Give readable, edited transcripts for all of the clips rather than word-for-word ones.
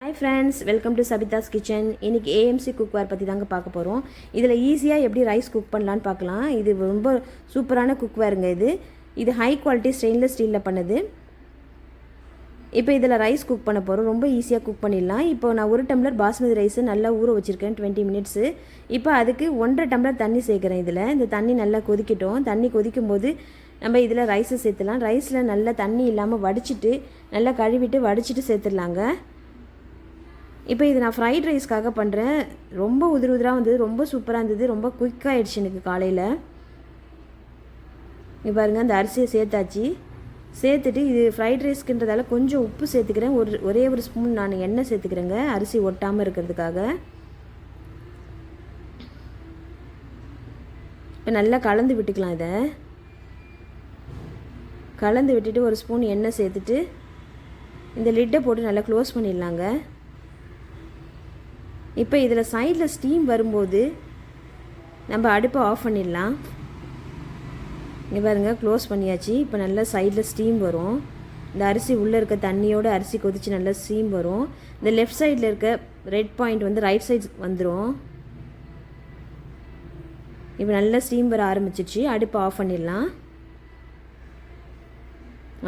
Hi friends, welcome to Sabitha's kitchen. இன்றைக்கி AMC cookware பற்றி தாங்க பார்க்க போகிறோம். இதில் ஈஸியாக எப்படி ரைஸ் குக் பண்ணலான்னு பார்க்கலாம். இது ரொம்ப சூப்பரான குக்வேருங்க. இது ஹை குவாலிட்டி ஸ்டெயின்லெஸ் ஸ்டீலில் பண்ணது. இப்போ இதில் ரைஸ் குக் பண்ண போகிறோம். ரொம்ப ஈஸியாக குக் பண்ணிடலாம். இப்போ நான் 1 டம்ளர் பாஸ்மதி ரைஸு நல்லா ஊற வச்சுருக்கேன் 20 மினிட்ஸு. இப்போ அதுக்கு 1.5 டம்ளர் தண்ணி சேர்க்குறேன். இந்த தண்ணி நல்லா கொதிக்கட்டும். தண்ணி கொதிக்கும் போது நம்ம இதில் ரைஸை சேர்த்துலாம். ரைஸில் நல்லா தண்ணி இல்லாமல் வடிச்சிட்டு நல்லா கழுவிட்டு வடிச்சிட்டு சேர்த்துடலாங்க. இப்போ இது நான் ஃப்ரைட் ரைஸ்க்காக பண்ணுறேன். ரொம்ப உதிராக வந்தது, ரொம்ப சூப்பராக இருந்தது, ரொம்ப குயிக்காகிடுச்சு எனக்கு காலையில். இப்போ பாருங்கள், அந்த அரிசியை சேர்த்தாச்சு. சேர்த்துட்டு இது ஃப்ரைட் ரைஸ்க்குன்றதால கொஞ்சம் உப்பு சேர்த்துக்கிறேன். ஒரே ஒரு ஸ்பூன் நான் எண்ணெய் சேர்த்துக்கிறேங்க, அரிசி ஒட்டாமல் இருக்கிறதுக்காக. இப்போ நல்லா கலந்து விட்டுக்கலாம். இதை கலந்து விட்டுட்டு ஒரு ஸ்பூன் எண்ணெய் சேர்த்துட்டு இந்த லிட்டை போட்டு நல்லா க்ளோஸ் பண்ணிடலாங்க. இப்போ இதில் சைடில் ஸ்டீம் வரும்போது நம்ம அடுப்பை ஆஃப் பண்ணிடலாம். இங்கே பாருங்கள், க்ளோஸ் பண்ணியாச்சு. இப்போ நல்லா சைடில் ஸ்டீம் வரும். இந்த அரிசி உள்ளே இருக்க தண்ணியோடு அரிசி கொதித்து நல்லா ஸ்டீம் வரும். இந்த லெஃப்ட் சைடில் இருக்க ரெட் பாயிண்ட் வந்து ரைட் சைட் வந்துடும். இப்போ நல்லா ஸ்டீம் வர ஆரம்பிச்சிச்சு. அடுப்பை ஆஃப் பண்ணிடலாம்.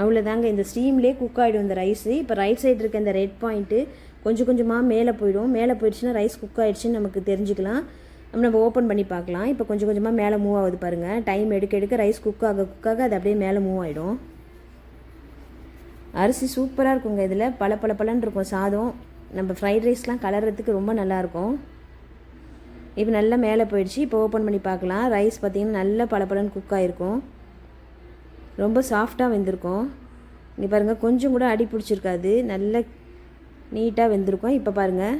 அவ்வளோதாங்க, இந்த ஸ்டீம்லேயே குக் ஆகிடும் இந்த ரைஸு. இப்போ ரைட் சைடு இருக்க இந்த ரெட் பாயிண்ட்டு கொஞ்சம் கொஞ்சமாக மேலே போயிடும். மேலே போயிடுச்சுன்னா ரைஸ் குக் ஆகிடுச்சின்னு நமக்கு தெரிஞ்சுக்கலாம். நம்ம ஓப்பன் பண்ணி பார்க்கலாம். இப்போ கொஞ்சம் கொஞ்சமாக மேலே மூவ் ஆகுது பாருங்கள். டைம் எடுக்க ரைஸ் குக் ஆக அது அப்படியே மேலே மூவ் ஆகிடும். அரிசி சூப்பராக இருக்குங்க. இதில் பலன்னு இருக்கும் சாதம். நம்ம ஃப்ரைட் ரைஸ்லாம் கலர்றதுக்கு ரொம்ப நல்லாயிருக்கும். இப்போ நல்லா மேலே போயிடுச்சு. இப்போ ஓப்பன் பண்ணி பார்க்கலாம். ரைஸ் பார்த்திங்கன்னா நல்லா பலன்னு குக் ஆகிருக்கும். ரொம்ப சாஃப்டாக வெந்திருக்கும். இங்கே பாருங்கள், கொஞ்சம் கூட அடி பிடிச்சிருக்காது. நல்ல நீட்டாக வெந்திருக்கும். இப்போ பாருங்கள்,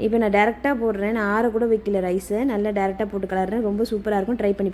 இப்போ நான் டேரெக்டாக போடுறேன். நான் ஆற கூட வைக்கல ரைஸை. நல்லா டேரெக்டாக போட்டு கலர்றேன். ரொம்ப சூப்பராக இருக்கும். ட்ரை பண்ணி